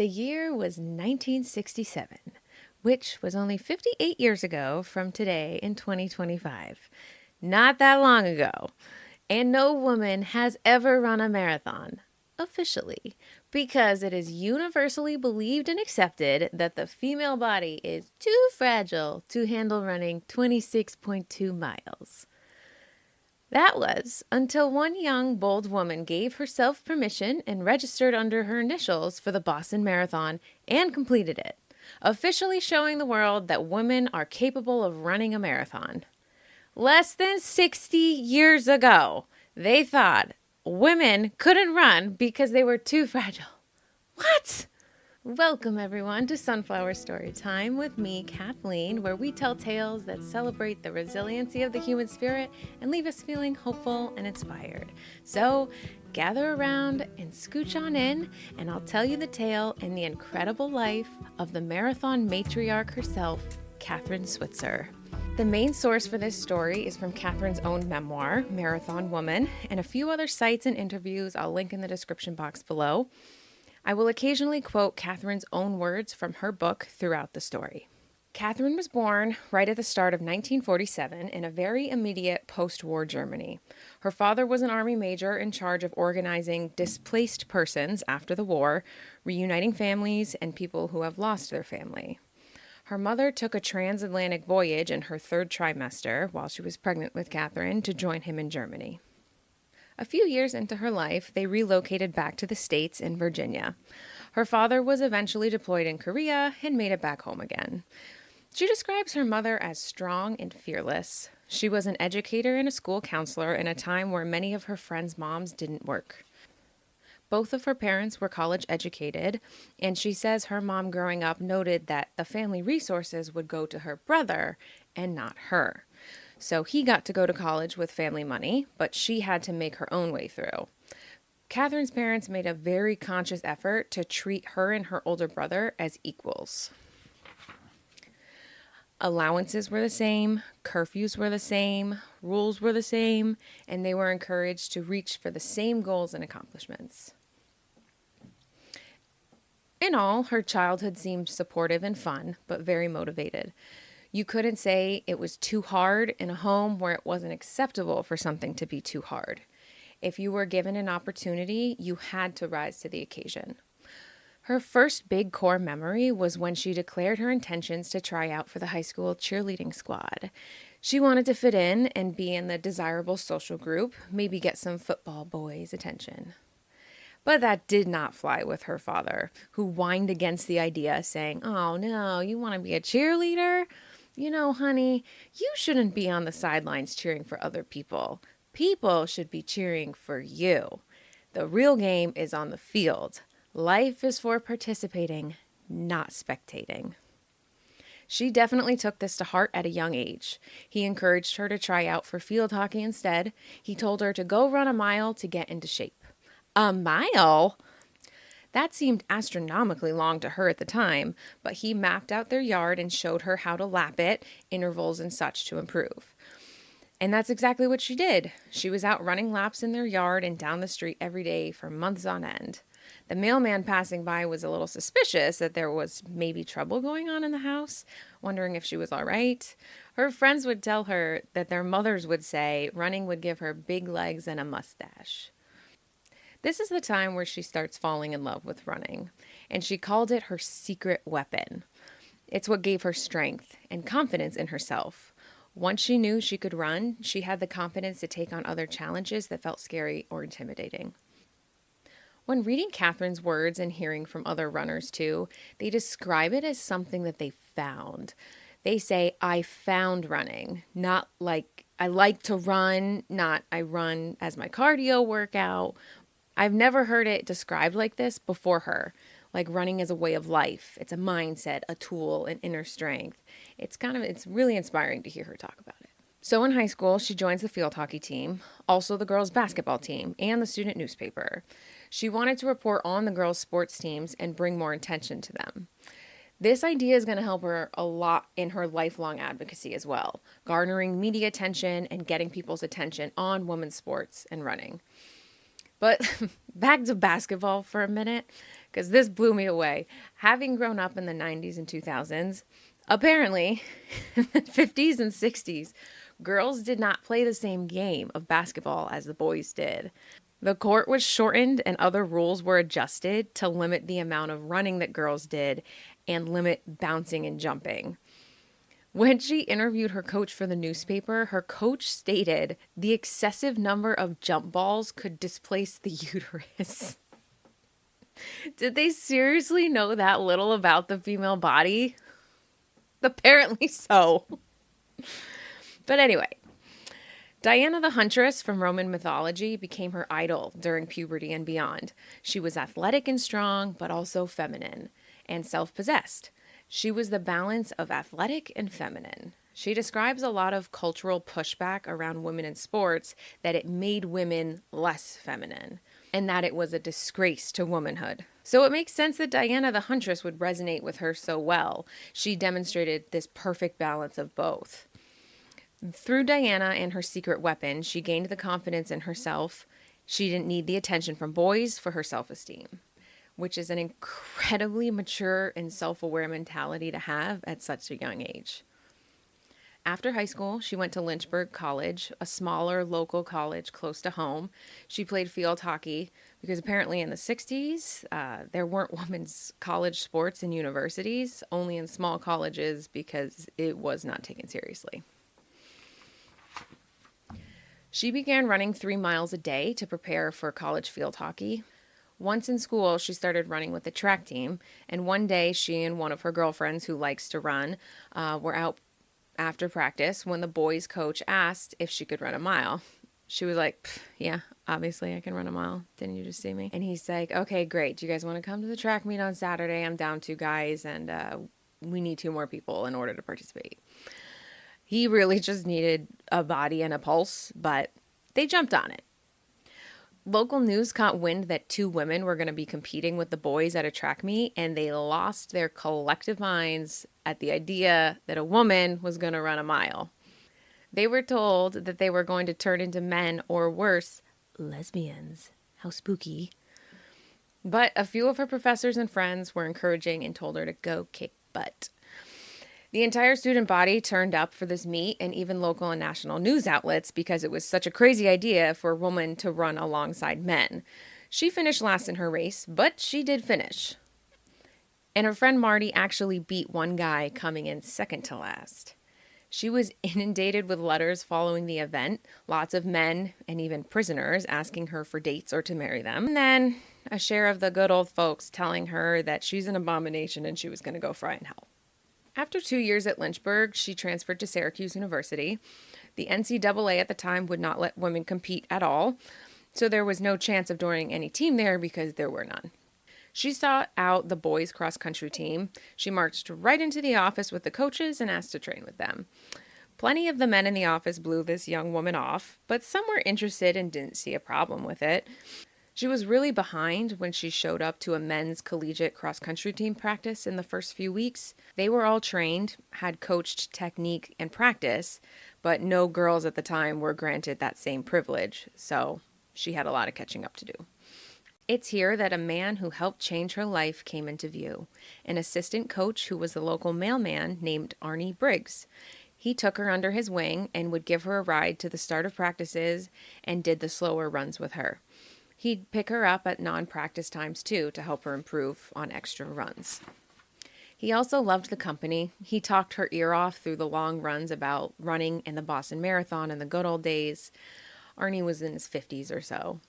The year was 1967, which was only 58 years ago from today in 2025. Not that long ago. And no woman has ever run a marathon, officially, because it is universally believed and accepted that the female body is too fragile to handle running 26.2 miles. That was until one young, bold woman gave herself permission and registered under her initials for the Boston Marathon and completed it, officially showing the world that women are capable of running a marathon. Less than 60 years ago, they thought women couldn't run because they were too fragile. What? Welcome, everyone, to Sunflower Storytime with me, Kathleen, where we tell tales that celebrate the resiliency of the human spirit and leave us feeling hopeful and inspired. So, gather around and scooch on in, and I'll tell you the tale in the incredible life of the marathon matriarch herself, Kathrine Switzer. The main source for this story is from Kathrine's own memoir, Marathon Woman, and a few other sites and interviews I'll link in the description box below. I will occasionally quote Kathrine's own words from her book throughout the story. Kathrine was born right at the start of 1947 in a very immediate post-war Germany. Her father was an army major in charge of organizing displaced persons after the war, reuniting families and people who have lost their family. Her mother took a transatlantic voyage in her third trimester while she was pregnant with Kathrine to join him in Germany. A few years into her life, they relocated back to the States in Virginia. Her father was eventually deployed in Korea and made it back home again. She describes her mother as strong and fearless. She was an educator and a school counselor in a time where many of her friends' moms didn't work. Both of her parents were college educated, and she says her mom growing up noted that the family resources would go to her brother and not her. So he got to go to college with family money, but she had to make her own way through. Kathrine's parents made a very conscious effort to treat her and her older brother as equals. Allowances were the same, curfews were the same, rules were the same, and they were encouraged to reach for the same goals and accomplishments. In all, her childhood seemed supportive and fun, but very motivated. You couldn't say it was too hard in a home where it wasn't acceptable for something to be too hard. If you were given an opportunity, you had to rise to the occasion. Her first big core memory was when she declared her intentions to try out for the high school cheerleading squad. She wanted to fit in and be in the desirable social group, maybe get some football boys' attention. But that did not fly with her father, who whined against the idea, saying, "Oh no, you want to be a cheerleader? You know, honey, you shouldn't be on the sidelines cheering for other people. People should be cheering for you. The real game is on the field. Life is for participating, not spectating." She definitely took this to heart at a young age. He encouraged her to try out for field hockey instead. He told her to go run a mile to get into shape. A mile? That seemed astronomically long to her at the time, but he mapped out their yard and showed her how to lap it, intervals and such to improve. And that's exactly what she did. She was out running laps in their yard and down the street every day for months on end. The mailman passing by was a little suspicious that there was maybe trouble going on in the house, wondering if she was all right. Her friends would tell her that their mothers would say running would give her big legs and a mustache. This is the time where she starts falling in love with running, and she called it her secret weapon. It's what gave her strength and confidence in herself. Once she knew she could run, she had the confidence to take on other challenges that felt scary or intimidating. When reading Kathrine's words and hearing from other runners too, they describe it as something that they found. They say, "I found running," not like "I like to run," not "I run as my cardio workout." I've never heard it described like this before her, like running as a way of life. It's a mindset, a tool, an inner strength. It's really inspiring to hear her talk about it. So in high school, she joins the field hockey team, also the girls' basketball team, and the student newspaper. She wanted to report on the girls' sports teams and bring more attention to them. This idea is going to help her a lot in her lifelong advocacy as well, garnering media attention and getting people's attention on women's sports and running. But back to basketball for a minute. because this blew me away. Having grown up in the 90s and 2000s, apparently in the 50s and 60s, girls did not play the same game of basketball as the boys did. The court was shortened and other rules were adjusted to limit the amount of running that girls did and limit bouncing and jumping. When she interviewed her coach for the newspaper, her coach stated the excessive number of jump balls could displace the uterus. Did they seriously know that little about the female body? Apparently so. But anyway, Diana the Huntress from Roman mythology became her idol during puberty and beyond. She was athletic and strong, but also feminine and self-possessed. She was the balance of athletic and feminine. She describes a lot of cultural pushback around women in sports, that it made women less feminine and that it was a disgrace to womanhood. So it makes sense that Diana the Huntress would resonate with her so well. She demonstrated this perfect balance of both. Through Diana and her secret weapon, she gained the confidence in herself. She didn't need the attention from boys for her self-esteem, which is an incredibly mature and self-aware mentality to have at such a young age. After high school, she went to Lynchburg College, a smaller local college close to home. She played field hockey because apparently in the 60s, there weren't women's college sports in universities, only in small colleges because it was not taken seriously. She began running 3 miles a day to prepare for college field hockey. Once in school, she started running with the track team, and one day she and one of her girlfriends who likes to run were out after practice when the boys' coach asked if she could run a mile. She was like, yeah, obviously I can run a mile. Didn't you just see me? And he's like, okay, great. Do you guys want to come to the track meet on Saturday? I'm down 2 guys, and we need 2 more people in order to participate. He really just needed a body and a pulse, but they jumped on it. Local news caught wind that 2 women were going to be competing with the boys at a track meet, and they lost their collective minds at the idea that a woman was going to run a mile. They were told that they were going to turn into men, or worse, lesbians. How spooky. But a few of her professors and friends were encouraging and told her to go kick butt. The entire student body turned up for this meet, and even local and national news outlets, because it was such a crazy idea for a woman to run alongside men. She finished last in her race, but she did finish. And her friend Marty actually beat one guy coming in second to last. She was inundated with letters following the event, lots of men and even prisoners asking her for dates or to marry them. And then a share of the good old folks telling her that she's an abomination and she was going to go fry in hell. After 2 years at Lynchburg, she transferred to Syracuse University. The NCAA at the time would not let women compete at all, so there was no chance of joining any team there because there were none. She sought out the boys' cross-country team. She marched right into the office with the coaches and asked to train with them. Plenty of the men in the office blew this young woman off, but some were interested and didn't see a problem with it. She was really behind when she showed up to a men's collegiate cross-country team practice in the first few weeks. They were all trained, had coached technique and practice, but no girls at the time were granted that same privilege, so she had a lot of catching up to do. It's here that a man who helped change her life came into view, an assistant coach who was the local mailman named Arnie Briggs. He took her under his wing and would give her a ride to the start of practices and did the slower runs with her. He'd pick her up at non-practice times, too, to help her improve on extra runs. He also loved the company. He talked her ear off through the long runs about running in the Boston Marathon in the good old days. Arnie was in his 50s or so.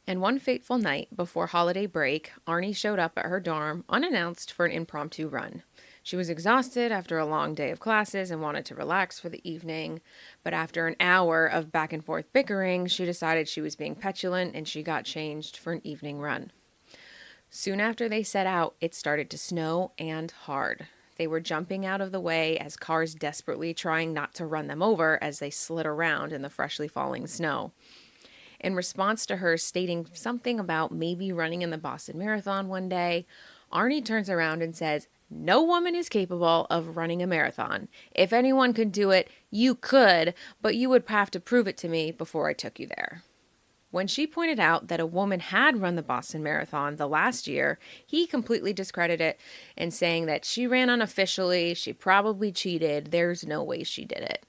And one fateful night before holiday break, Arnie showed up at her dorm unannounced for an impromptu run. She was exhausted after a long day of classes and wanted to relax for the evening, but after an hour of back and forth bickering, she decided she was being petulant and she got changed for an evening run. Soon after they set out, it started to snow and hard. They were jumping out of the way as cars desperately trying not to run them over as they slid around in the freshly falling snow. In response to her stating something about maybe running in the Boston Marathon one day, Arnie turns around and says, "No woman is capable of running a marathon. If anyone could do it, you could, but you would have to prove it to me before I took you there." When she pointed out that a woman had run the Boston Marathon the last year, he completely discredited it and saying that she ran unofficially, she probably cheated, there's no way she did it.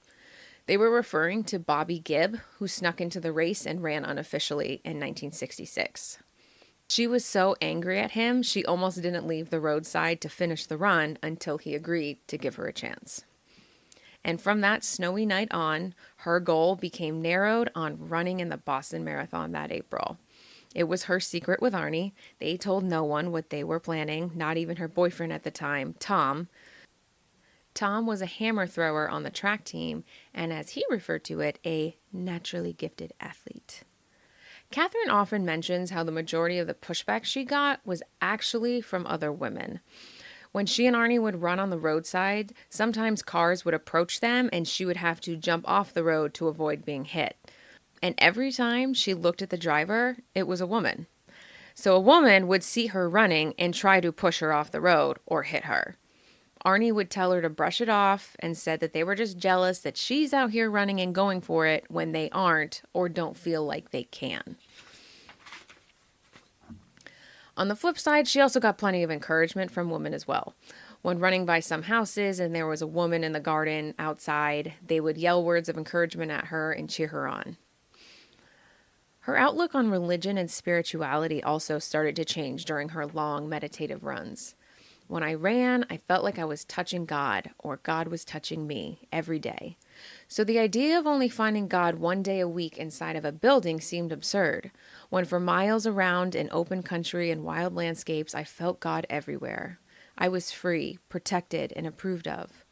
They were referring to Bobby Gibb, who snuck into the race and ran unofficially in 1966. She was so angry at him, she almost didn't leave the roadside to finish the run until he agreed to give her a chance. And from that snowy night on, her goal became narrowed on running in the Boston Marathon that April. It was her secret with Arnie. They told no one what they were planning, not even her boyfriend at the time, Tom. Tom was a hammer thrower on the track team, and as he referred to it, a naturally gifted athlete. Kathrine often mentions how the majority of the pushback she got was actually from other women. When she and Arnie would run on the roadside, sometimes cars would approach them and she would have to jump off the road to avoid being hit. And every time she looked at the driver, it was a woman. So a woman would see her running and try to push her off the road or hit her. Arnie would tell her to brush it off and said that they were just jealous that she's out here running and going for it when they aren't or don't feel like they can. On the flip side, she also got plenty of encouragement from women as well. When running by some houses and there was a woman in the garden outside, they would yell words of encouragement at her and cheer her on. Her outlook on religion and spirituality also started to change during her long meditative runs. When I ran, I felt like I was touching God, or God was touching me every day. So the idea of only finding God one day a week inside of a building seemed absurd, when for miles around in open country and wild landscapes, I felt God everywhere. I was free, protected, and approved of.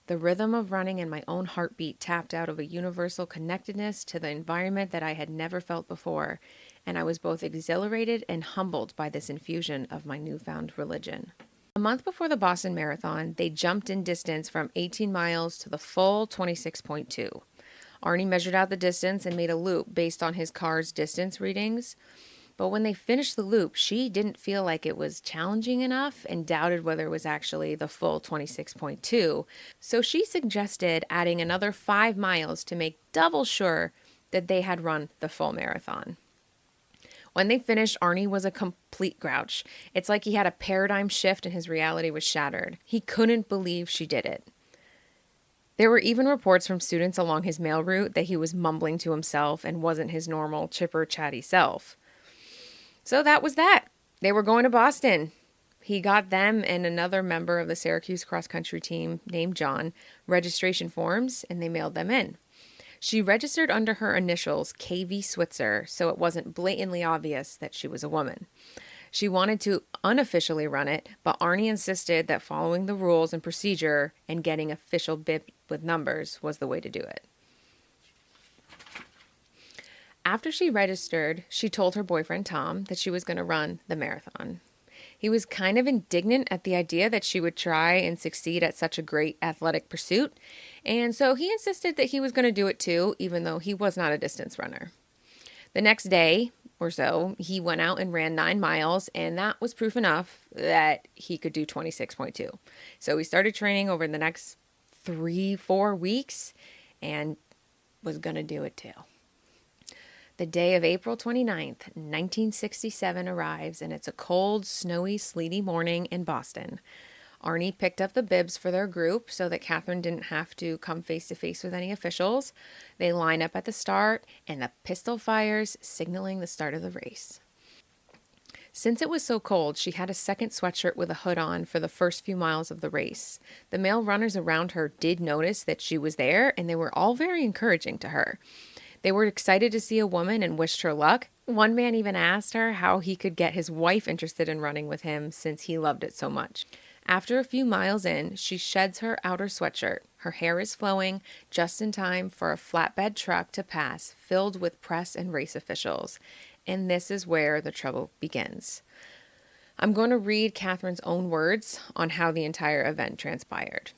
The rhythm of running and my own heartbeat tapped out of a universal connectedness to the environment that I had never felt before, and I was both exhilarated and humbled by this infusion of my newfound religion. A month before the Boston Marathon, they jumped in distance from 18 miles to the full 26.2. Arnie measured out the distance and made a loop based on his car's distance readings. But when they finished the loop, she didn't feel like it was challenging enough and doubted whether it was actually the full 26.2. So she suggested adding another 5 miles to make double sure that they had run the full marathon. When they finished, Arnie was a complete grouch. It's like he had a paradigm shift and his reality was shattered. He couldn't believe she did it. There were even reports from students along his mail route that he was mumbling to himself and wasn't his normal, chipper, chatty self. So that was that. They were going to Boston. He got them and another member of the Syracuse cross-country team named John registration forms, and they mailed them in. She registered under her initials, Kathrine Switzer, so it wasn't blatantly obvious that she was a woman. She wanted to unofficially run it, but Arnie insisted that following the rules and procedure and getting official bib with numbers was the way to do it. After she registered, she told her boyfriend Tom that she was going to run the marathon. He was kind of indignant at the idea that she would try and succeed at such a great athletic pursuit, and so he insisted that he was going to do it too, even though he was not a distance runner. The next day or so, he went out and ran 9 miles, and that was proof enough that he could do 26.2. So he started training over the next 3-4 weeks and was going to do it too. The day of April 29th, 1967 arrives, and it's a cold, snowy, sleety morning in Boston. Arnie picked up the bibs for their group so that Kathrine didn't have to come face-to-face with any officials. They line up at the start, and the pistol fires, signaling the start of the race. Since it was so cold, she had a second sweatshirt with a hood on for the first few miles of the race. The male runners around her did notice that she was there, and they were all very encouraging to her. They were excited to see a woman and wished her luck. One man even asked her how he could get his wife interested in running with him since he loved it so much. After a few miles in, she sheds her outer sweatshirt. Her hair is flowing, just in time for a flatbed truck to pass, filled with press and race officials. And this is where the trouble begins. I'm going to read Kathrine's own words on how the entire event transpired.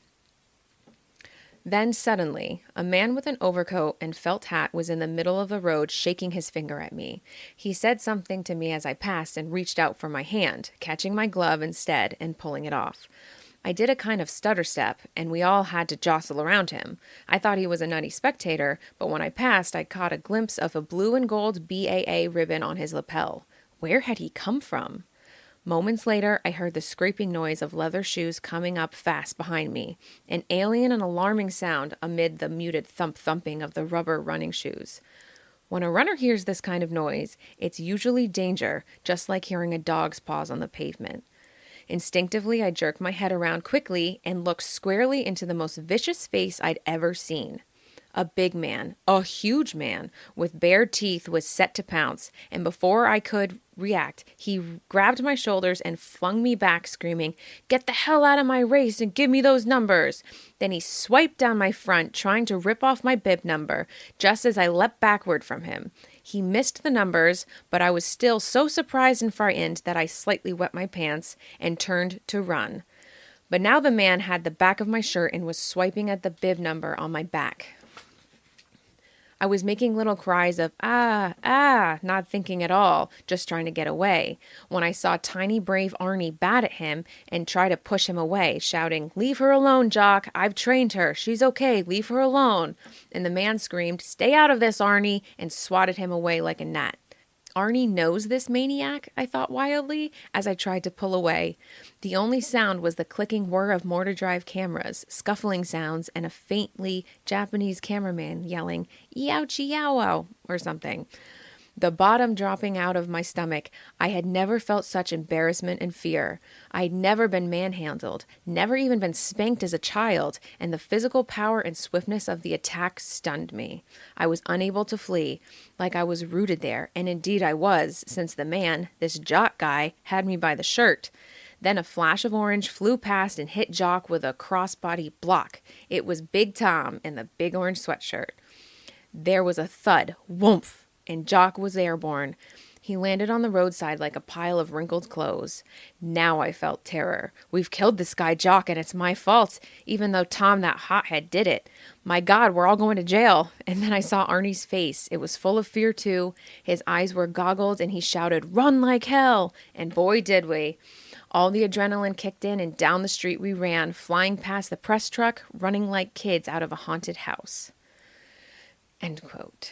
Then suddenly, a man with an overcoat and felt hat was in the middle of the road shaking his finger at me. He said something to me as I passed and reached out for my hand, catching my glove instead and pulling it off. I did a kind of stutter step, and we all had to jostle around him. I thought he was a nutty spectator, but when I passed, I caught a glimpse of a blue and gold BAA ribbon on his lapel. Where had he come from? Moments later, I heard the scraping noise of leather shoes coming up fast behind me, an alien and alarming sound amid the muted thump-thumping of the rubber running shoes. When a runner hears this kind of noise, it's usually danger, just like hearing a dog's paws on the pavement. Instinctively, I jerked my head around quickly and looked squarely into the most vicious face I'd ever seen. A big man, a huge man, with bared teeth was set to pounce, and before I could react, he grabbed my shoulders and flung me back, screaming, "Get the hell out of my race and give me those numbers!" Then he swiped down my front, trying to rip off my bib number, just as I leapt backward from him. He missed the numbers, but I was still so surprised and frightened that I slightly wet my pants and turned to run. But now the man had the back of my shirt and was swiping at the bib number on my back. I was making little cries of, ah, not thinking at all, just trying to get away, when I saw tiny brave Arnie bat at him and try to push him away, shouting, "Leave her alone, Jock. I've trained her. She's okay. Leave her alone." And the man screamed, "Stay out of this, Arnie," and swatted him away like a gnat. Arnie knows this maniac, I thought wildly, as I tried to pull away. The only sound was the clicking whir of mortar drive cameras, scuffling sounds, and a faintly Japanese cameraman yelling, "Youchie yowo," or something. The bottom dropping out of my stomach, I had never felt such embarrassment and fear. I had never been manhandled, never even been spanked as a child, and the physical power and swiftness of the attack stunned me. I was unable to flee, like I was rooted there, and indeed I was, since the man, this Jock guy, had me by the shirt. Then a flash of orange flew past and hit Jock with a crossbody block. It was Big Tom in the big orange sweatshirt. There was a thud, whoomph, and Jock was airborne. He landed on the roadside like a pile of wrinkled clothes. Now I felt terror. We've killed this guy Jock, and it's my fault, even though Tom, that hothead, did it. My God, we're all going to jail. And then I saw Arnie's face. It was full of fear, too. His eyes were goggled, and he shouted, "Run like hell!" And boy, did we. All the adrenaline kicked in, and down the street we ran, flying past the press truck, running like kids out of a haunted house. End quote.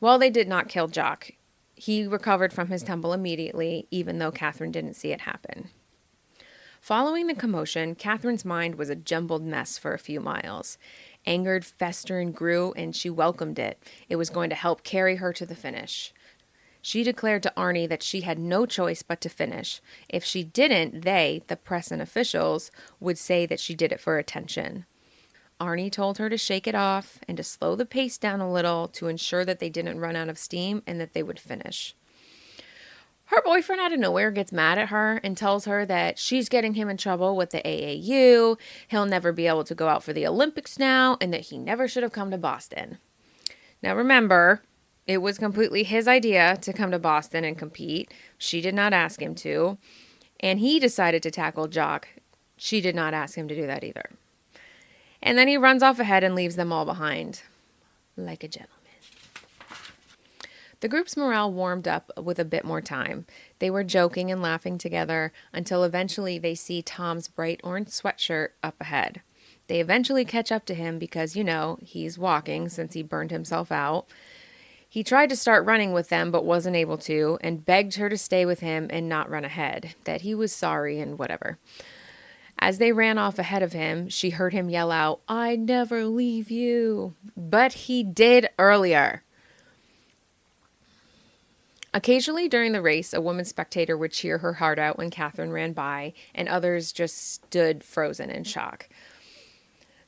Well, they did not kill Jock. He recovered from his tumble immediately, even though Kathrine didn't see it happen. Following the commotion, Kathrine's mind was a jumbled mess for a few miles. Anger festered and grew, and she welcomed it. It was going to help carry her to the finish. She declared to Arnie that she had no choice but to finish. If she didn't, they, the press and officials, would say that she did it for attention. Arnie told her to shake it off and to slow the pace down a little to ensure that they didn't run out of steam and that they would finish. Her boyfriend out of nowhere gets mad at her and tells her that she's getting him in trouble with the AAU, he'll never be able to go out for the Olympics now, and that he never should have come to Boston. Now remember, it was completely his idea to come to Boston and compete. She did not ask him to. And he decided to tackle Jock. She did not ask him to do that either. And then he runs off ahead and leaves them all behind. Like a gentleman. The group's morale warmed up with a bit more time. They were joking and laughing together until eventually they see Tom's bright orange sweatshirt up ahead. They eventually catch up to him because, he's walking since he burned himself out. He tried to start running with them but wasn't able to and begged her to stay with him and not run ahead, that he was sorry and whatever. As they ran off ahead of him, she heard him yell out, "I'd never leave you." But he did earlier. Occasionally during the race, a woman spectator would cheer her heart out when Kathrine ran by, and others just stood frozen in shock.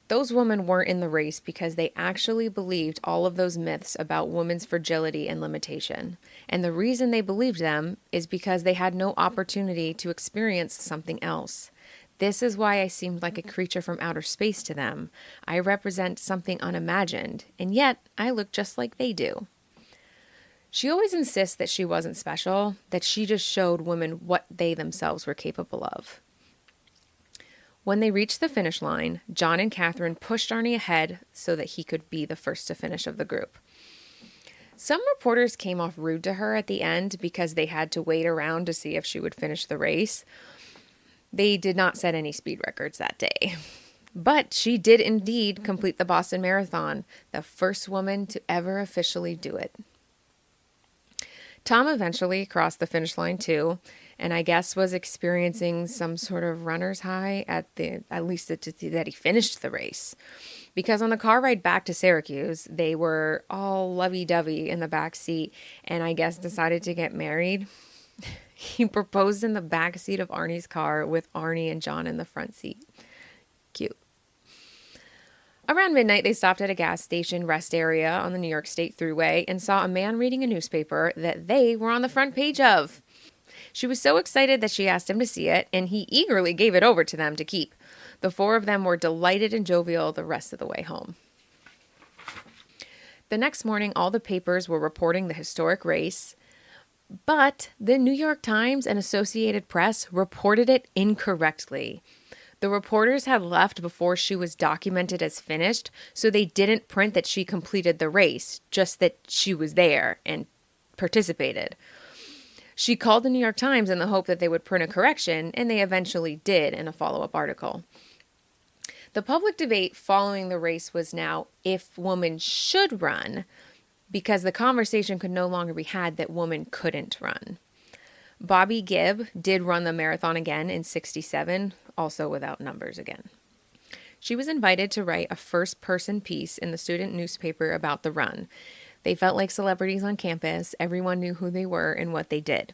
Those women weren't in the race because they actually believed all of those myths about women's fragility and limitation. And the reason they believed them is because they had no opportunity to experience something else. This is why I seemed like a creature from outer space to them. I represent something unimagined, and yet I look just like they do. She always insists that she wasn't special, that she just showed women what they themselves were capable of. When they reached the finish line, John and Kathrine pushed Arnie ahead so that he could be the first to finish of the group. Some reporters came off rude to her at the end because they had to wait around to see if she would finish the race. They did not set any speed records that day. But she did indeed complete the Boston Marathon, the first woman to ever officially do it. Tom eventually crossed the finish line too, and I guess was experiencing some sort of runner's high at least that he finished the race. Because on the car ride back to Syracuse, they were all lovey-dovey in the back seat and I guess decided to get married. He proposed in the back seat of Arnie's car with Arnie and John in the front seat. Cute. Around midnight, they stopped at a gas station rest area on the New York State Thruway and saw a man reading a newspaper that they were on the front page of. She was so excited that she asked him to see it, and he eagerly gave it over to them to keep. The four of them were delighted and jovial the rest of the way home. The next morning, all the papers were reporting the historic race, but the New York Times and Associated Press reported it incorrectly. The reporters had left before she was documented as finished, so they didn't print that she completed the race, just that she was there and participated. She called the New York Times in the hope that they would print a correction, and they eventually did in a follow-up article. The public debate following the race was now if women should run, because the conversation could no longer be had that women couldn't run. Bobby Gibb did run the marathon again in 1967, also without numbers again. She was invited to write a first-person piece in the student newspaper about the run. They felt like celebrities on campus. Everyone knew who they were and what they did.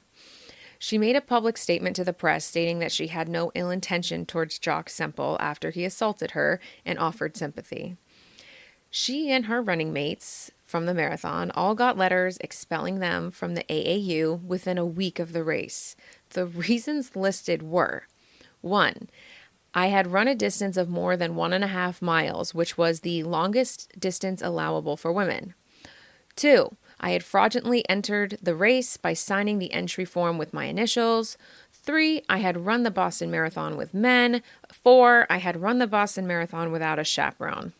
She made a public statement to the press stating that she had no ill intention towards Jock Semple after he assaulted her and offered sympathy. She and her running mates from the marathon all got letters expelling them from the AAU within a week of the race. The reasons listed were: 1. I had run a distance of more than 1.5 miles, which was the longest distance allowable for women. 2. I had fraudulently entered the race by signing the entry form with my initials. 3. I had run the Boston Marathon with men. 4. I had run the Boston Marathon without a chaperone.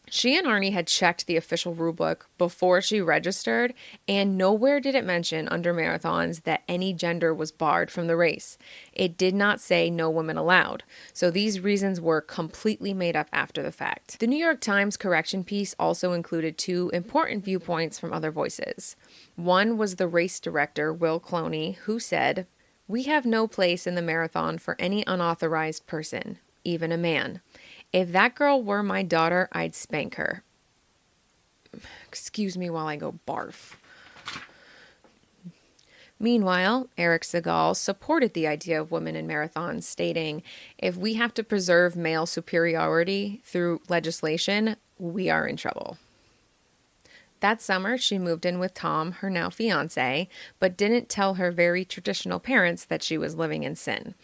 She and Arnie had checked the official rulebook before she registered, and nowhere did it mention under marathons that any gender was barred from the race. It did not say no women allowed, so these reasons were completely made up after the fact. The New York Times correction piece also included 2 important viewpoints from other voices. One was the race director, Will Cloney, who said, "We have no place in the marathon for any unauthorized person, even a man. If that girl were my daughter, I'd spank her." Excuse me while I go barf. Meanwhile, Eric Segal supported the idea of women in marathons, stating, "If we have to preserve male superiority through legislation, we are in trouble." That summer, she moved in with Tom, her now fiancé, but didn't tell her very traditional parents that she was living in sin.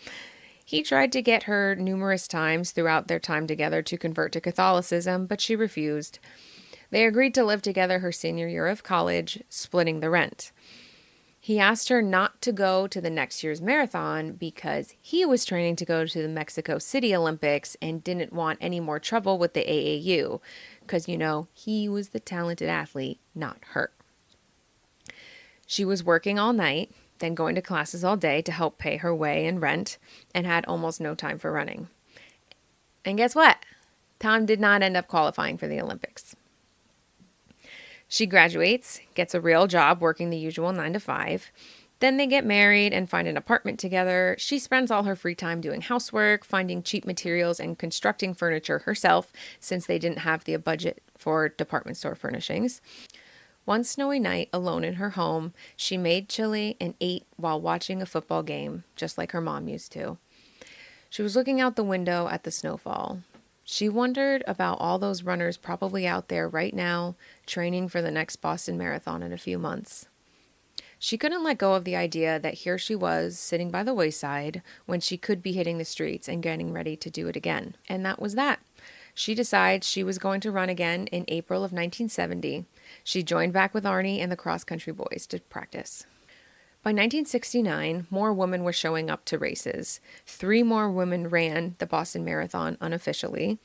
He tried to get her numerous times throughout their time together to convert to Catholicism, but she refused. They agreed to live together her senior year of college, splitting the rent. He asked her not to go to the next year's marathon because he was training to go to the Mexico City Olympics and didn't want any more trouble with the AAU, because, he was the talented athlete, not her. She was working all night, then going to classes all day to help pay her way and rent, and had almost no time for running. And guess what? Tom did not end up qualifying for the Olympics. She graduates, gets a real job working the usual 9 to 5. Then they get married and find an apartment together. She spends all her free time doing housework, finding cheap materials, and constructing furniture herself, since they didn't have the budget for department store furnishings. One snowy night, alone in her home, she made chili and ate while watching a football game, just like her mom used to. She was looking out the window at the snowfall. She wondered about all those runners probably out there right now, training for the next Boston Marathon in a few months. She couldn't let go of the idea that here she was, sitting by the wayside, when she could be hitting the streets and getting ready to do it again. And that was that. She decided she was going to run again in April of 1970. She joined back with Arnie and the cross-country boys to practice. By 1969, more women were showing up to races. 3 more women ran the Boston Marathon unofficially.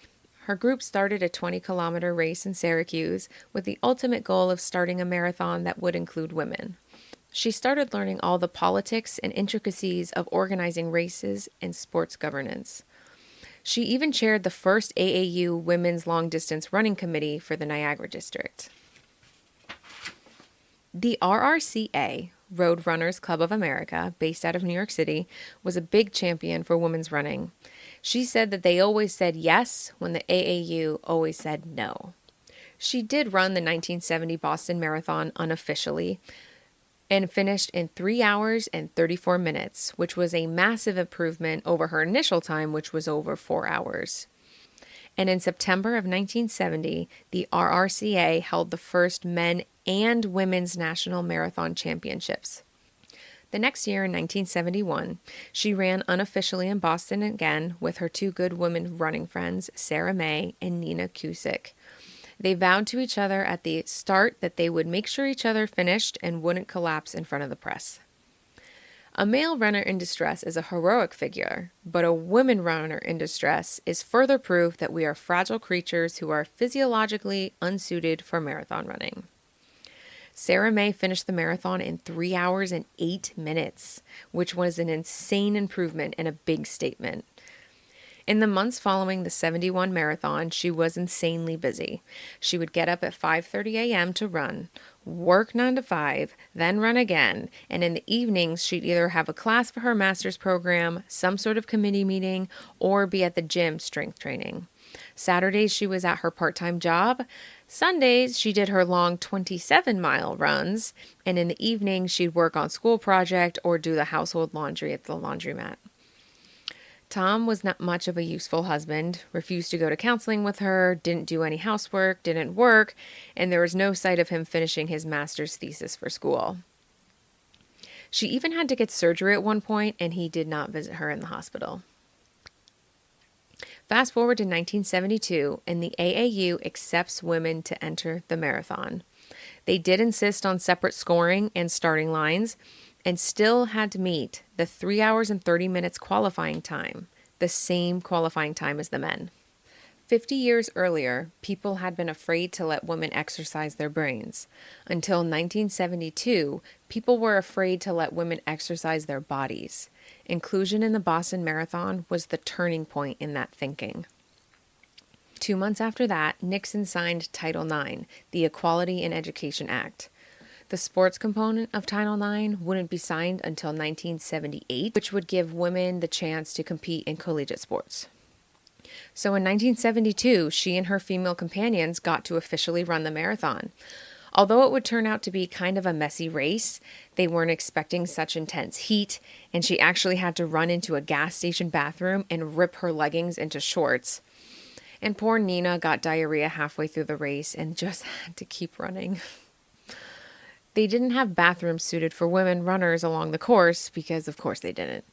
Her group started a 20-kilometer race in Syracuse with the ultimate goal of starting a marathon that would include women. she started learning all the politics and intricacies of organizing races and sports governance. She even chaired the first AAU Women's Long Distance Running Committee for the Niagara District. The RRCA, Road Runners Club of America, based out of New York City, was a big champion for women's running. She said that they always said yes when the AAU always said no. She did run the 1970 Boston Marathon unofficially and finished in 3 hours and 34 minutes, which was a massive improvement over her initial time, which was over 4 hours. And in September of 1970, the RRCA held the first men and women's national marathon championships. The next year, in 1971, she ran unofficially in Boston again with her two good women running friends, Sarah May and Nina Cusick. They vowed to each other at the start that they would make sure each other finished and wouldn't collapse in front of the press. A male runner in distress is a heroic figure, but a woman runner in distress is further proof that we are fragile creatures who are physiologically unsuited for marathon running. Sarah May finished the marathon in 3 hours and 8 minutes, which was an insane improvement and a big statement. In the months following the 71 marathon, she was insanely busy. She would get up at 5:30 a.m. to run, work 9 to 5, then run again, and in the evenings she'd either have a class for her master's program, some sort of committee meeting, or be at the gym strength training. Saturdays she was at her part-time job. Sundays she did her long 27-mile runs, and in the evenings she'd work on school project or do the household laundry at the laundromat. Tom was not much of a useful husband, refused to go to counseling with her, didn't do any housework, didn't work, and there was no sight of him finishing his master's thesis for school. She even had to get surgery at one point, and he did not visit her in the hospital. Fast forward to 1972, and the AAU accepts women to enter the marathon. They did insist on separate scoring and starting lines, and still had to meet the 3 hours and 30 minutes qualifying time, the same qualifying time as the men. 50 years earlier, people had been afraid to let women exercise their brains. Until 1972, people were afraid to let women exercise their bodies. Inclusion in the Boston Marathon was the turning point in that thinking. 2 months after that, Nixon signed Title IX, the Equality in Education Act. The sports component of Title IX wouldn't be signed until 1978, which would give women the chance to compete in collegiate sports. So in 1972, she and her female companions got to officially run the marathon. Although it would turn out to be kind of a messy race, they weren't expecting such intense heat, and she actually had to run into a gas station bathroom and rip her leggings into shorts. And poor Nina got diarrhea halfway through the race and just had to keep running. They didn't have bathrooms suited for women runners along the course because, of course, they didn't.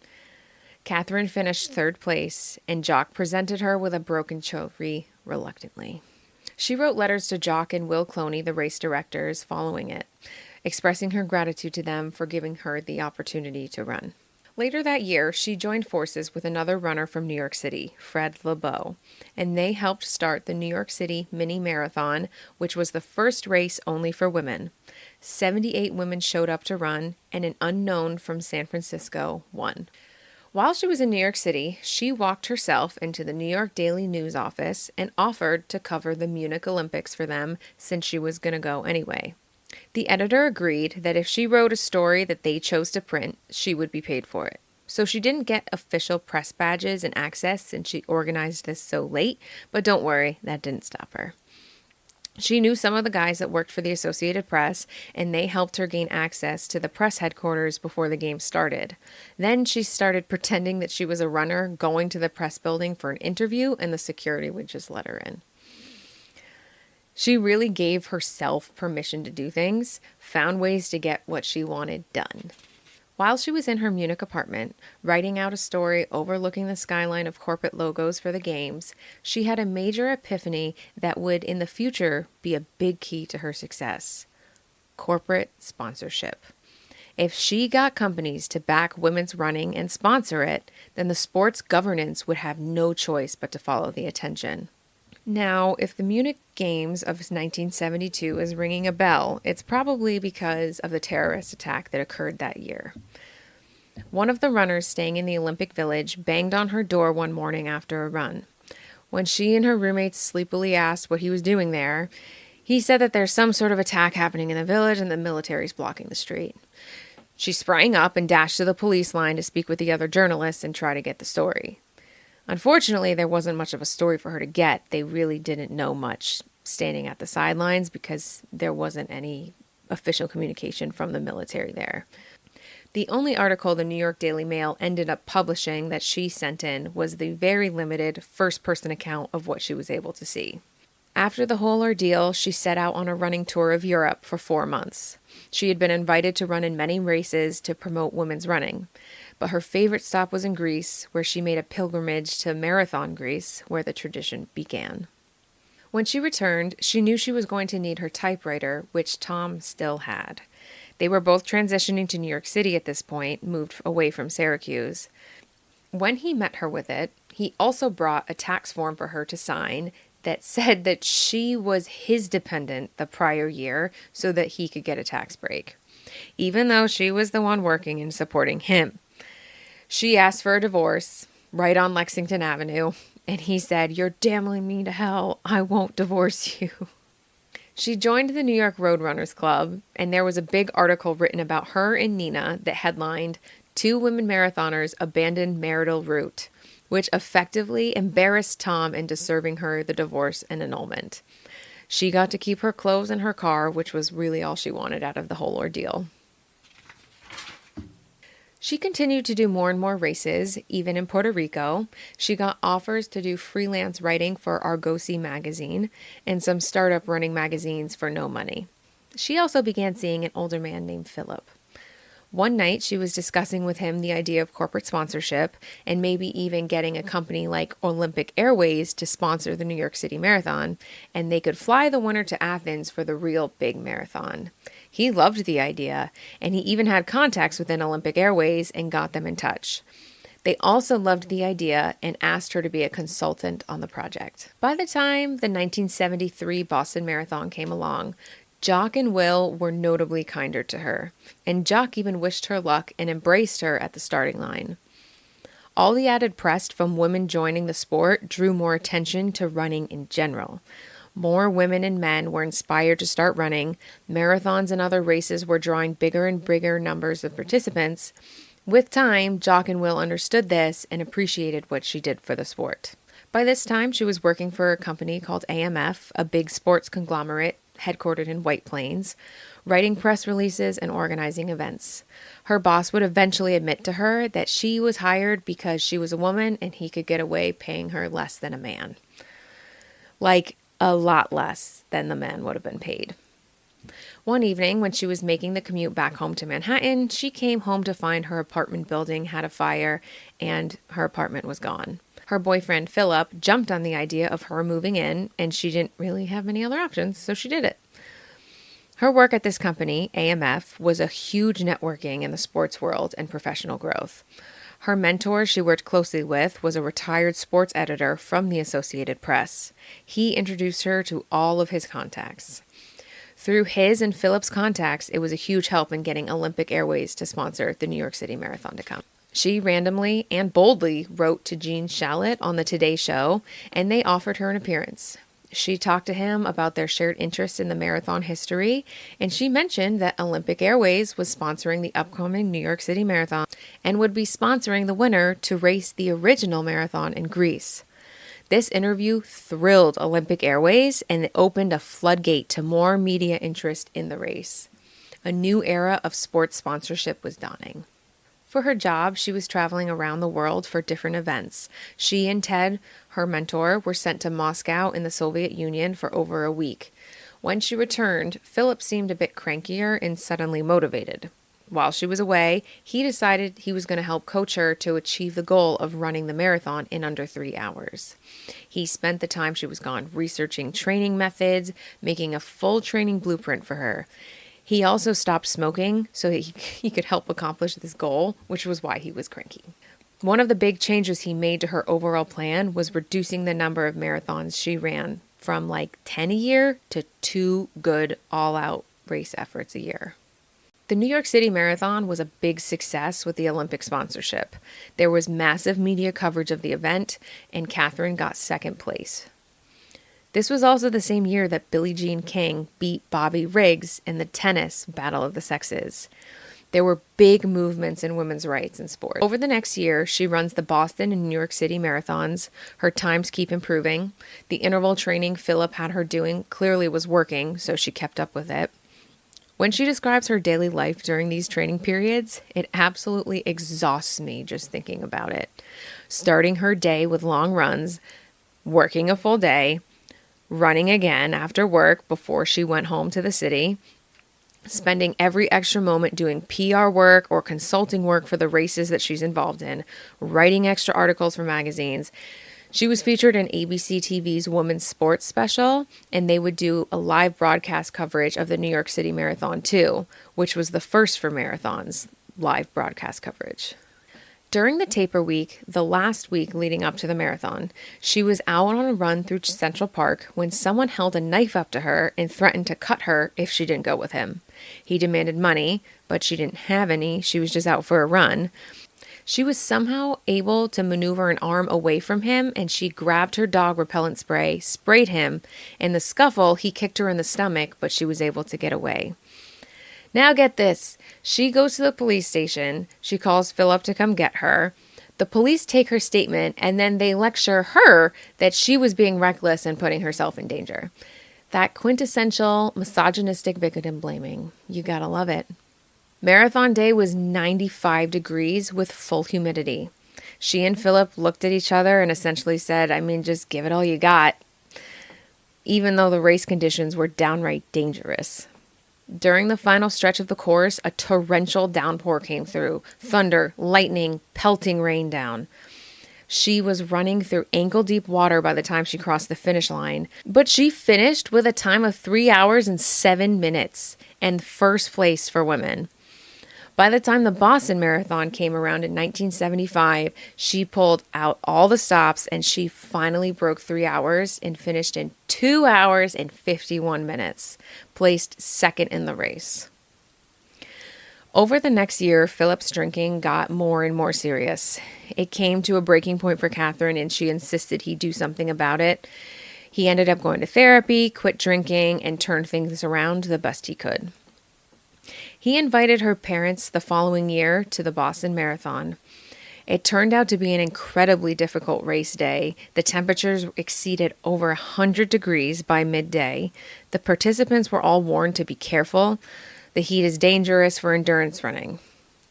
Kathrine finished 3rd place, and Jock presented her with a broken trophy reluctantly. She wrote letters to Jock and Will Cloney, the race directors, following it, expressing her gratitude to them for giving her the opportunity to run. Later that year, she joined forces with another runner from New York City, Fred LeBeau, and they helped start the New York City Mini Marathon, which was the first race only for women. 78 women showed up to run, and an unknown from San Francisco won. While she was in New York City, she walked herself into the New York Daily News office and offered to cover the Munich Olympics for them since she was going to go anyway. The editor agreed that if she wrote a story that they chose to print, she would be paid for it. So she didn't get official press badges and access since she organized this so late, but don't worry, that didn't stop her. She knew some of the guys that worked for the Associated Press, and they helped her gain access to the press headquarters before the game started. Then she started pretending that she was a runner, going to the press building for an interview, and the security would just let her in. She really gave herself permission to do things, found ways to get what she wanted done. While she was in her Munich apartment, writing out a story overlooking the skyline of corporate logos for the games, she had a major epiphany that would, in the future, be a big key to her success. Corporate sponsorship. If she got companies to back women's running and sponsor it, then the sports governance would have no choice but to follow the attention. Now, if the Munich Games of 1972 is ringing a bell, it's probably because of the terrorist attack that occurred that year. One of the runners staying in the Olympic Village banged on her door one morning after a run. When she and her roommates sleepily asked what he was doing there, he said that there's some sort of attack happening in the village and the military's blocking the street. She sprang up and dashed to the police line to speak with the other journalists and try to get the story. Unfortunately, there wasn't much of a story for her to get. They really didn't know much standing at the sidelines because there wasn't any official communication from the military there. The only article the New York Daily Mail ended up publishing that she sent in was the very limited first-person account of what she was able to see. After the whole ordeal, she set out on a running tour of Europe for 4 months. She had been invited to run in many races to promote women's running. But her favorite stop was in Greece, where she made a pilgrimage to Marathon, Greece, where the tradition began. When she returned, she knew she was going to need her typewriter, which Tom still had. They were both transitioning to New York City at this point, moved away from Syracuse. When he met her with it, he also brought a tax form for her to sign that said that she was his dependent the prior year so that he could get a tax break, even though she was the one working and supporting him. She asked for a divorce right on Lexington Avenue, and he said, "You're damning me to hell. I won't divorce you." She joined the New York Roadrunners Club, and there was a big article written about her and Nina that headlined, "Two Women Marathoners Abandoned Marital Route," which effectively embarrassed Tom into serving her the divorce and annulment. She got to keep her clothes and her car, which was really all she wanted out of the whole ordeal. She continued to do more and more races, even in Puerto Rico. She got offers to do freelance writing for Argosy magazine and some startup running magazines for no money. She also began seeing an older man named Philip. One night, she was discussing with him the idea of corporate sponsorship and maybe even getting a company like Olympic Airways to sponsor the New York City Marathon, and they could fly the winner to Athens for the real big marathon. He loved the idea, and he even had contacts within Olympic Airways and got them in touch. They also loved the idea and asked her to be a consultant on the project. By the time the 1973 Boston Marathon came along, Jock and Will were notably kinder to her, and Jock even wished her luck and embraced her at the starting line. All the added press from women joining the sport drew more attention to running in general. More women and men were inspired to start running. Marathons and other races were drawing bigger and bigger numbers of participants. With time, Jock and Will understood this and appreciated what she did for the sport. By this time, she was working for a company called AMF, a big sports conglomerate headquartered in White Plains, writing press releases and organizing events. Her boss would eventually admit to her that she was hired because she was a woman and he could get away paying her less than a man. Like, a lot less than the man would have been paid. One evening, when she was making the commute back home to Manhattan, she came home to find her apartment building had a fire and her apartment was gone. Her boyfriend, Philip, jumped on the idea of her moving in, and she didn't really have many other options, so she did it. Her work at this company, AMF, was a huge networking in the sports world and professional growth. Her mentor she worked closely with was a retired sports editor from the Associated Press. He introduced her to all of his contacts. Through his and Philip's contacts, it was a huge help in getting Olympic Airways to sponsor the New York City Marathon to come. She randomly and boldly wrote to Gene Shalit on the Today Show, and they offered her an appearance. She talked to him about their shared interest in the marathon history, and she mentioned that Olympic Airways was sponsoring the upcoming New York City Marathon and would be sponsoring the winner to race the original marathon in Greece. This interview thrilled Olympic Airways, and it opened a floodgate to more media interest in the race. A new era of sports sponsorship was dawning. For her job, she was traveling around the world for different events. She and Ted, her mentor, were sent to Moscow in the Soviet Union for over a week. When she returned, Philip seemed a bit crankier and suddenly motivated. While she was away, he decided he was going to help coach her to achieve the goal of running the marathon in under 3 hours. He spent the time she was gone researching training methods, making a full training blueprint for her. He also stopped smoking so he could help accomplish this goal, which was why he was cranky. One of the big changes he made to her overall plan was reducing the number of marathons she ran from like 10 a year to 2 good all-out race efforts a year. The New York City Marathon was a big success with the Olympic sponsorship. There was massive media coverage of the event, and Kathrine got second place. This was also the same year that Billie Jean King beat Bobby Riggs in the tennis Battle of the Sexes. There were big movements in women's rights in sport. Over the next year, she runs the Boston and New York City marathons. Her times keep improving. The interval training Philip had her doing clearly was working, so she kept up with it. When she describes her daily life during these training periods, it absolutely exhausts me just thinking about it. Starting her day with long runs, working a full day, running again after work before she went home to the city, spending every extra moment doing PR work or consulting work for the races that she's involved in, writing extra articles for magazines. She was featured in ABC TV's Women's Sports Special, and they would do a live broadcast coverage of the New York City Marathon too, which was the first for marathons, live broadcast coverage. During the taper week, the last week leading up to the marathon, she was out on a run through Central Park when someone held a knife up to her and threatened to cut her if she didn't go with him. He demanded money, but she didn't have any. She was just out for a run. She was somehow able to maneuver an arm away from him, and she grabbed her dog repellent spray, sprayed him. In the scuffle, he kicked her in the stomach, but she was able to get away. Now get this. She goes to the police station. She calls Philip to come get her. The police take her statement, and then they lecture her that she was being reckless and putting herself in danger. That quintessential misogynistic victim blaming. You gotta love it. Marathon day was 95 degrees with full humidity. She and Philip looked at each other and essentially said, just give it all you got, even though the race conditions were downright dangerous. During the final stretch of the course, a torrential downpour came through. Thunder, lightning, pelting rain down. She was running through ankle-deep water by the time she crossed the finish line, but she finished with a time of 3 hours and 7 minutes and first place for women. By the time the Boston Marathon came around in 1975, she pulled out all the stops and she finally broke 3 hours and finished in 2 hours and 51 minutes, placed second in the race. Over the next year, Philip's drinking got more and more serious. It came to a breaking point for Kathrine, and she insisted he do something about it. He ended up going to therapy, quit drinking, and turned things around the best he could. He invited her parents the following year to the Boston Marathon. It turned out to be an incredibly difficult race day. The temperatures exceeded over 100 degrees by midday. The participants were all warned to be careful. The heat is dangerous for endurance running.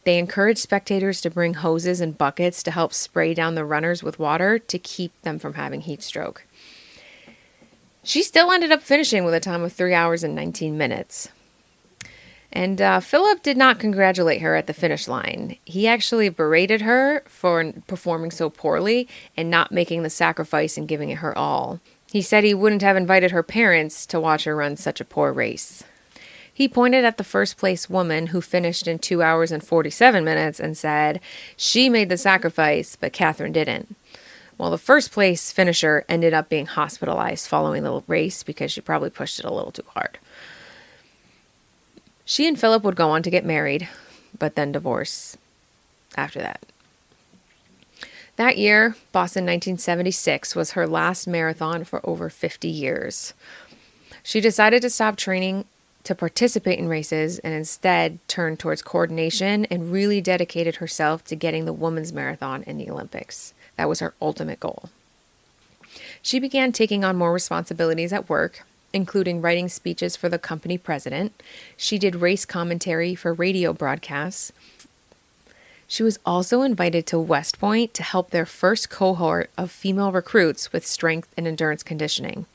They encouraged spectators to bring hoses and buckets to help spray down the runners with water to keep them from having heat stroke. She still ended up finishing with a time of 3 hours and 19 minutes. And Philip did not congratulate her at the finish line. He actually berated her for performing so poorly and not making the sacrifice and giving it her all. He said he wouldn't have invited her parents to watch her run such a poor race. He pointed at the first place woman who finished in 2 hours and 47 minutes and said, she made the sacrifice, but Kathrine didn't. Well, the first place finisher ended up being hospitalized following the race because she probably pushed it a little too hard. She and Philip would go on to get married, but then divorce after that. That year, Boston 1976, was her last marathon for over 50 years. She decided to stop training to participate in races and instead turned towards coordination and really dedicated herself to getting the women's marathon in the Olympics. That was her ultimate goal. She began taking on more responsibilities at work, including writing speeches for the company president. She did race commentary for radio broadcasts. She was also invited to West Point to help their first cohort of female recruits with strength and endurance conditioning.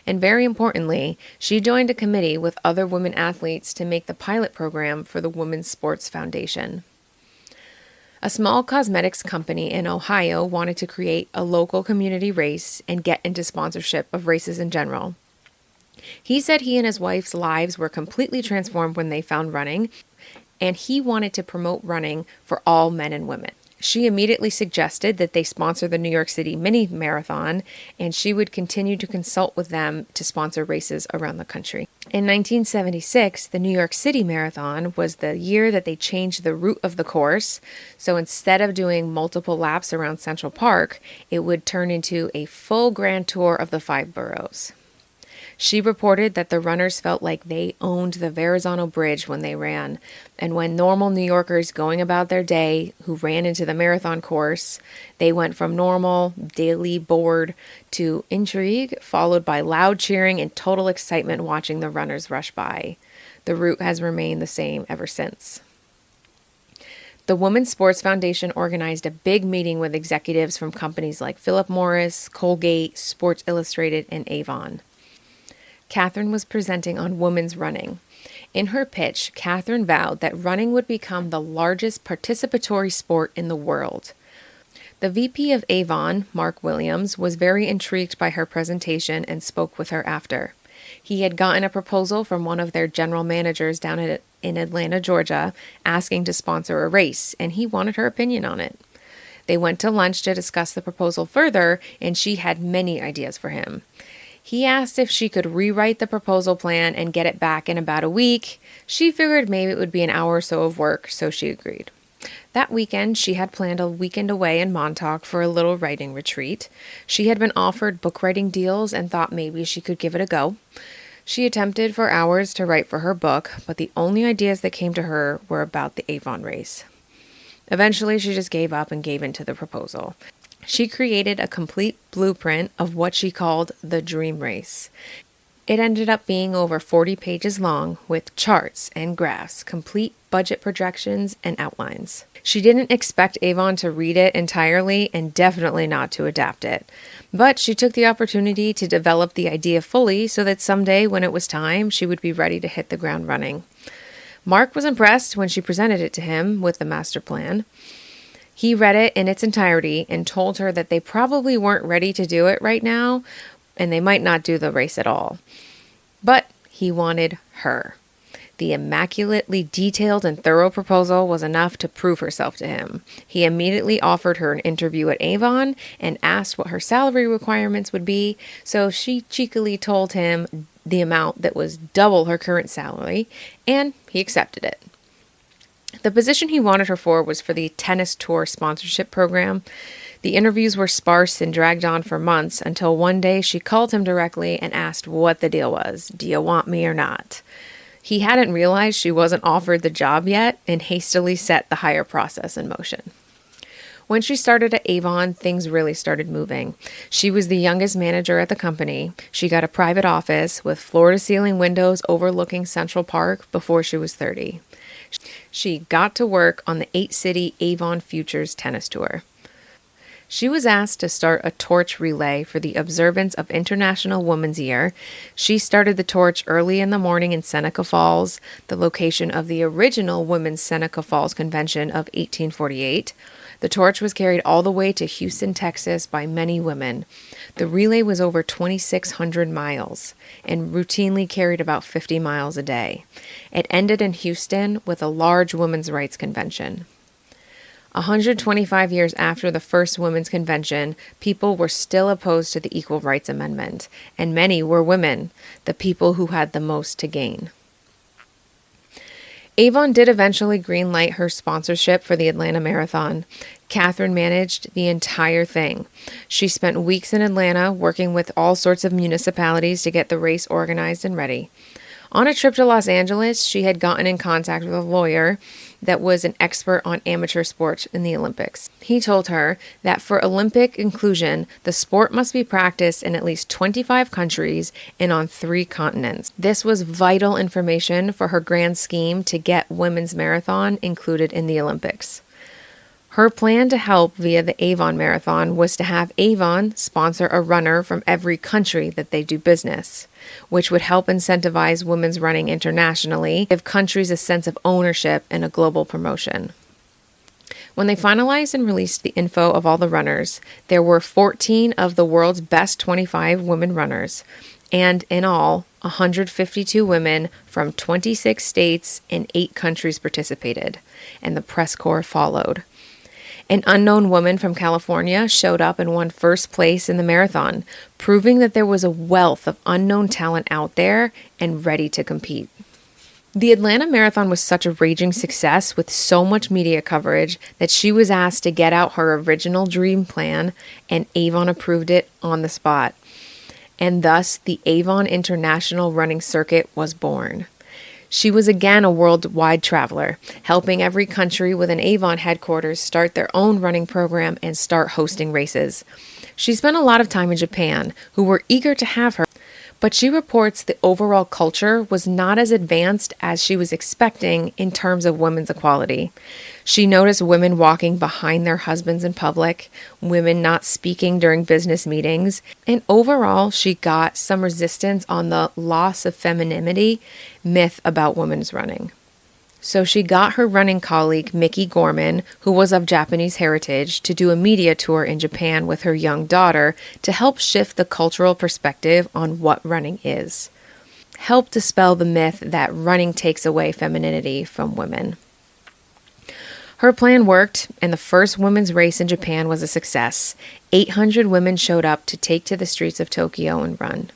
And very importantly, she joined a committee with other women athletes to make the pilot program for the Women's Sports Foundation. A small cosmetics company in Ohio wanted to create a local community race and get into sponsorship of races in general. He said he and his wife's lives were completely transformed when they found running, and he wanted to promote running for all men and women. She immediately suggested that they sponsor the New York City mini marathon, and she would continue to consult with them to sponsor races around the country. In 1976, the New York City Marathon was the year that they changed the route of the course. So instead of doing multiple laps around Central Park, it would turn into a full grand tour of the 5 boroughs. She reported that the runners felt like they owned the Verrazano Bridge when they ran, and when normal New Yorkers going about their day who ran into the marathon course, they went from normal, daily bored to intrigue, followed by loud cheering and total excitement watching the runners rush by. The route has remained the same ever since. The Women's Sports Foundation organized a big meeting with executives from companies like Philip Morris, Colgate, Sports Illustrated, and Avon. Kathrine was presenting on women's running. In her pitch, Kathrine vowed that running would become the largest participatory sport in the world. The VP of Avon, Mark Williams, was very intrigued by her presentation and spoke with her after. He had gotten a proposal from one of their general managers down in Atlanta, Georgia, asking to sponsor a race, and he wanted her opinion on it. They went to lunch to discuss the proposal further, and she had many ideas for him. He asked if she could rewrite the proposal plan and get it back in about a week. She figured maybe it would be an hour or so of work, so she agreed. That weekend, she had planned a weekend away in Montauk for a little writing retreat. She had been offered book writing deals and thought maybe she could give it a go. She attempted for hours to write for her book, but the only ideas that came to her were about the Avon race. Eventually, she just gave up and gave in to the proposal. She created a complete blueprint of what she called the dream race. It ended up being over 40 pages long with charts and graphs, complete budget projections, and outlines. She didn't expect Avon to read it entirely and definitely not to adapt it. But she took the opportunity to develop the idea fully so that someday when it was time, she would be ready to hit the ground running. Mark was impressed when she presented it to him with the master plan. He read it in its entirety and told her that they probably weren't ready to do it right now, and they might not do the race at all. But he wanted her. The immaculately detailed and thorough proposal was enough to prove herself to him. He immediately offered her an interview at Avon and asked what her salary requirements would be, so she cheekily told him the amount that was double her current salary, and he accepted it. The position he wanted her for was for the tennis tour sponsorship program. The interviews were sparse and dragged on for months until one day she called him directly and asked what the deal was. Do you want me or not? He hadn't realized she wasn't offered the job yet and hastily set the hire process in motion. When she started at Avon, things really started moving. She was the youngest manager at the company. She got a private office with floor-to-ceiling windows overlooking Central Park before she was 30. She got to work on the 8-city Avon Futures tennis tour. She was asked to start a torch relay for the observance of International Women's Year. She started the torch early in the morning in Seneca Falls, the location of the original Women's Seneca Falls Convention of 1848. The torch was carried all the way to Houston, Texas by many women. The relay was over 2,600 miles and routinely carried about 50 miles a day. It ended in Houston with a large women's rights convention. 125 years after the first women's convention, people were still opposed to the Equal Rights Amendment, and many were women, the people who had the most to gain. Avon did eventually greenlight her sponsorship for the Atlanta Marathon. Kathrine managed the entire thing. She spent weeks in Atlanta working with all sorts of municipalities to get the race organized and ready. On a trip to Los Angeles, she had gotten in contact with a lawyer that was an expert on amateur sports in the Olympics. He told her that for Olympic inclusion, the sport must be practiced in at least 25 countries and on 3 continents. This was vital information for her grand scheme to get women's marathon included in the Olympics. Her plan to help via the Avon Marathon was to have Avon sponsor a runner from every country that they do business, which would help incentivize women's running internationally, give countries a sense of ownership and a global promotion. When they finalized and released the info of all the runners, there were 14 of the world's best 25 women runners, and in all, 152 women from 26 states and 8 countries participated, and the press corps followed. An unknown woman from California showed up and won first place in the marathon, proving that there was a wealth of unknown talent out there and ready to compete. The Atlanta Marathon was such a raging success with so much media coverage that she was asked to get out her original dream plan, and Avon approved it on the spot. And thus, the Avon International Running Circuit was born. She was again a worldwide traveler, helping every country with an Avon headquarters start their own running program and start hosting races. She spent a lot of time in Japan, who were eager to have her, but she reports the overall culture was not as advanced as she was expecting in terms of women's equality. She noticed women walking behind their husbands in public, women not speaking during business meetings, and overall she got some resistance on the loss of femininity myth about women's running. So she got her running colleague, Mickey Gorman, who was of Japanese heritage, to do a media tour in Japan with her young daughter to help shift the cultural perspective on what running is. Help dispel the myth that running takes away femininity from women. Her plan worked, and the first women's race in Japan was a success. 800 women showed up to take to the streets of Tokyo and run.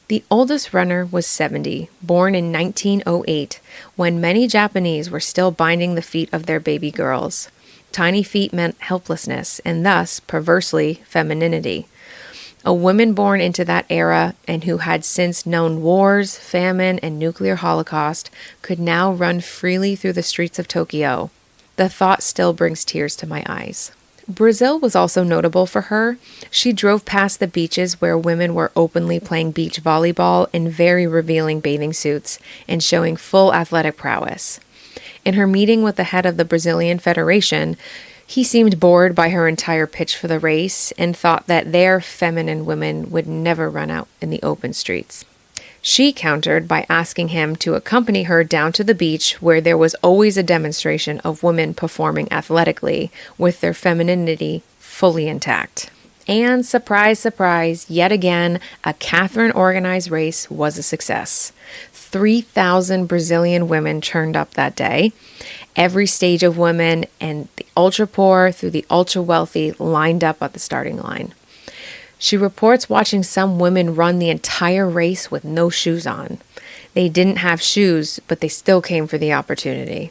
The oldest runner was 70, born in 1908, when many Japanese were still binding the feet of their baby girls. Tiny feet meant helplessness, and thus, perversely, femininity. A woman born into that era and who had since known wars, famine, and nuclear holocaust could now run freely through the streets of Tokyo. The thought still brings tears to my eyes. Brazil was also notable for her. She drove past the beaches where women were openly playing beach volleyball in very revealing bathing suits and showing full athletic prowess. In her meeting with the head of the Brazilian Federation, he seemed bored by her entire pitch for the race and thought that their feminine women would never run out in the open streets. She countered by asking him to accompany her down to the beach where there was always a demonstration of women performing athletically with their femininity fully intact. And surprise, surprise, yet again, a Kathrine organized race was a success. 3,000 Brazilian women turned up that day. Every stage of women and the ultra-poor through the ultra-wealthy lined up at the starting line. She reports watching some women run the entire race with no shoes on. They didn't have shoes, but they still came for the opportunity.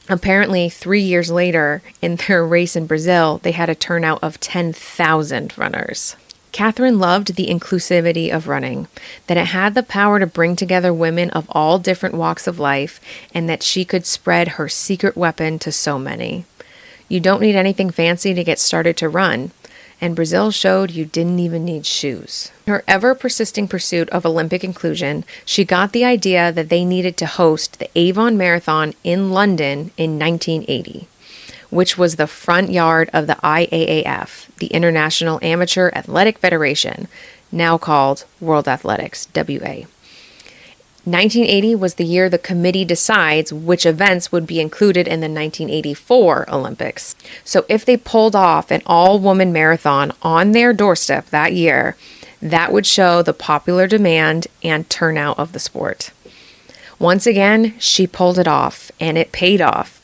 Apparently, 3 years later, in their race in Brazil, they had a turnout of 10,000 runners. Kathrine loved the inclusivity of running, that it had the power to bring together women of all different walks of life, and that she could spread her secret weapon to so many. You don't need anything fancy to get started to run. And Brazil showed you didn't even need shoes. In her ever-persisting pursuit of Olympic inclusion, she got the idea that they needed to host the Avon Marathon in London in 1980, which was the front yard of the IAAF, the International Amateur Athletic Federation, now called World Athletics, WA. 1980 was the year the committee decides which events would be included in the 1984 Olympics. So if they pulled off an all-woman marathon on their doorstep that year, that would show the popular demand and turnout of the sport. Once again, she pulled it off, and it paid off.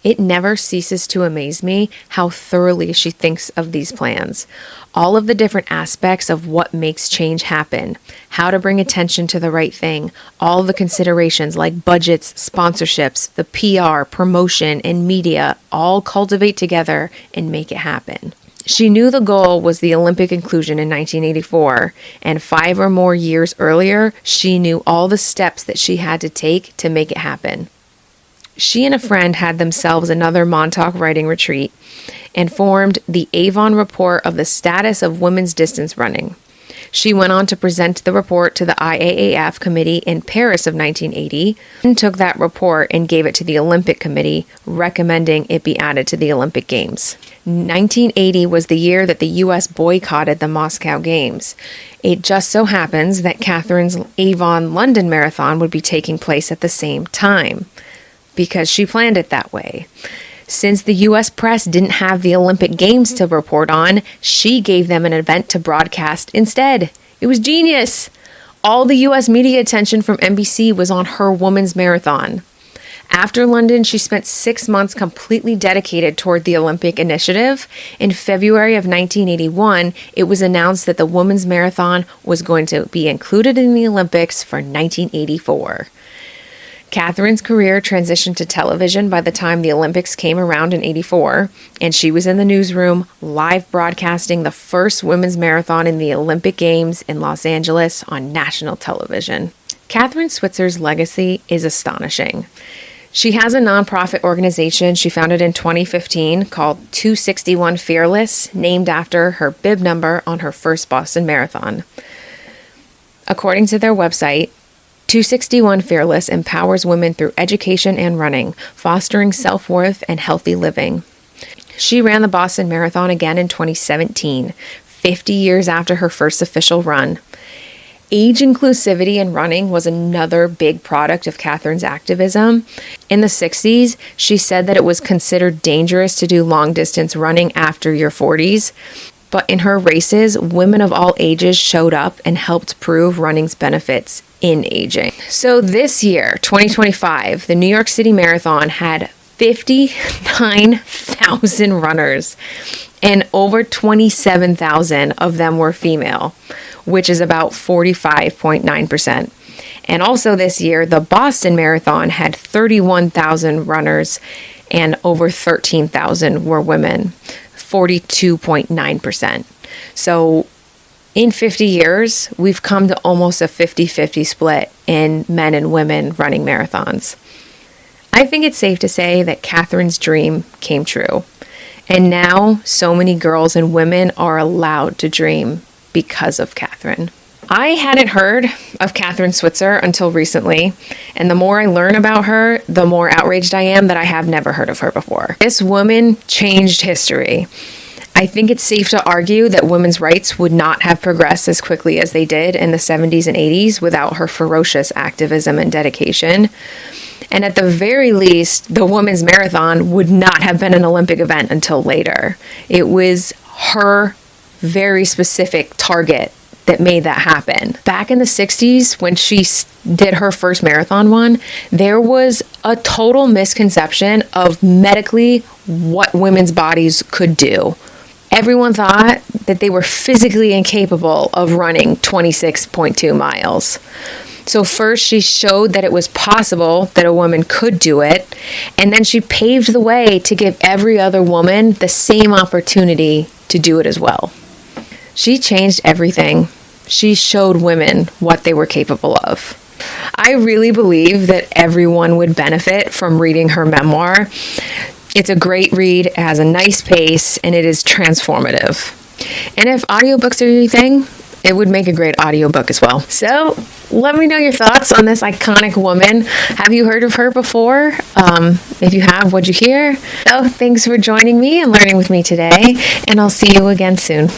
It never ceases to amaze me how thoroughly she thinks of these plans. All of the different aspects of what makes change happen, how to bring attention to the right thing, all the considerations like budgets, sponsorships, the PR, promotion, and media all cultivate together and make it happen. She knew the goal was the Olympic inclusion in 1984, and 5 or more years earlier, she knew all the steps that she had to take to make it happen. She and a friend had themselves another Montauk writing retreat and formed the Avon Report of the Status of Women's Distance Running. She went on to present the report to the IAAF committee in Paris of 1980 and took that report and gave it to the Olympic Committee, recommending it be added to the Olympic Games. 1980 was the year that the U.S. boycotted the Moscow Games. It just so happens that Kathrine's Avon London Marathon would be taking place at the same time, because she planned it that way. Since the U.S. press didn't have the Olympic Games to report on, she gave them an event to broadcast instead. It was genius. All the U.S. media attention from NBC was on her women's marathon. After London, she spent 6 months completely dedicated toward the Olympic initiative. In February of 1981, it was announced that the women's marathon was going to be included in the Olympics for 1984. Kathrine's career transitioned to television by the time the Olympics came around in 84, and she was in the newsroom live broadcasting the first women's marathon in the Olympic Games in Los Angeles on national television. Kathrine Switzer's legacy is astonishing. She has a nonprofit organization she founded in 2015 called 261 Fearless, named after her bib number on her first Boston Marathon. According to their website, 261 Fearless empowers women through education and running, fostering self-worth and healthy living. She ran the Boston Marathon again in 2017, 50 years after her first official run. Age inclusivity in running was another big product of Kathrine's activism. In the 60s, she said that it was considered dangerous to do long-distance running after your 40s. But in her races, women of all ages showed up and helped prove running's benefits in aging. So this year, 2025, the New York City Marathon had 59,000 runners, and over 27,000 of them were female, which is about 45.9%. And also this year, the Boston Marathon had 31,000 runners, and over 13,000 were women, 42.9%. So in 50 years, we've come to almost a 50-50 split in men and women running marathons. I think it's safe to say that Kathrine's dream came true. And now so many girls and women are allowed to dream because of Kathrine. I hadn't heard of Kathrine Switzer until recently, and the more I learn about her, the more outraged I am that I have never heard of her before. This woman changed history. I think it's safe to argue that women's rights would not have progressed as quickly as they did in the 70s and 80s without her ferocious activism and dedication. And at the very least, the women's marathon would not have been an Olympic event until later. It was her very specific target that made that happen. Back in the 60s, when she did her first marathon one, there was a total misconception of medically what women's bodies could do. Everyone thought that they were physically incapable of running 26.2 miles. So first she showed that it was possible that a woman could do it, and then she paved the way to give every other woman the same opportunity to do it as well. She changed everything. She showed women what they were capable of. I really believe that everyone would benefit from reading her memoir. It's a great read, it has a nice pace, and it is transformative. And if audiobooks are your thing, it would make a great audiobook as well. So let me know your thoughts on this iconic woman. Have you heard of her before? If you have, what'd you hear? So thanks for joining me and learning with me today, and I'll see you again soon.